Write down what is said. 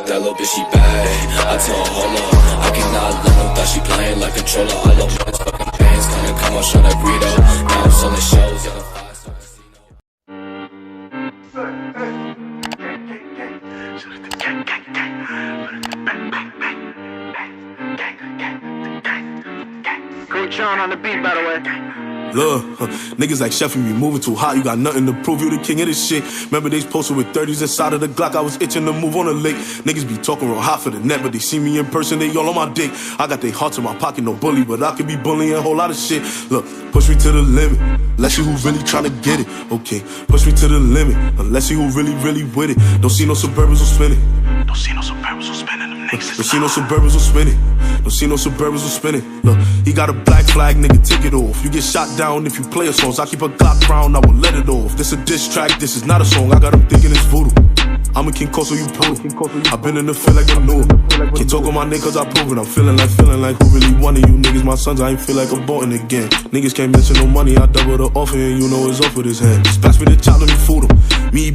That little bitch, she bad. I tell her, hold up, I cannot let no thought she playing like controller. I love my fucking pants, gonna come on, shot a burrito. Now I'm selling shows at a 5-star casino. Great Sean on the beat, by the way. Look, niggas like Chef, you moving too hot, you got nothing to prove, you the king of this shit. Remember they posted with 30s inside of the Glock, I was itching to move on the lake. Niggas be talking real hot for the net, but they see me in person, they all on my dick. I got their hearts in my pocket, no bully, but I could be bullying a whole lot of shit. Look, push me to the limit, let's see who really tryna get it. Okay, push me to the limit, let's see who really, really with it. Don't see no Suburbans or spinning. Don't see no Suburbans or spinning them niggas. Don't see no Suburbans or spinning. Don't see no Suburbans or spinning. Look, he got a black flag, nigga, take it off. You get shot down if you play a song. I keep a Glock round, I will let it off. This a diss track, this is not a song. I got him thinking it's voodoo. I'm a King Koso, you poodle. I been in the field like a new. Can't talk on my nigga cause I prove it. I'm feeling like who really wanted you niggas? My sons, I ain't feel like I'm bolting again. Niggas can't mention no money, I double the offer and you know it's off with his head. Just pass me the chop, let me fool him. Me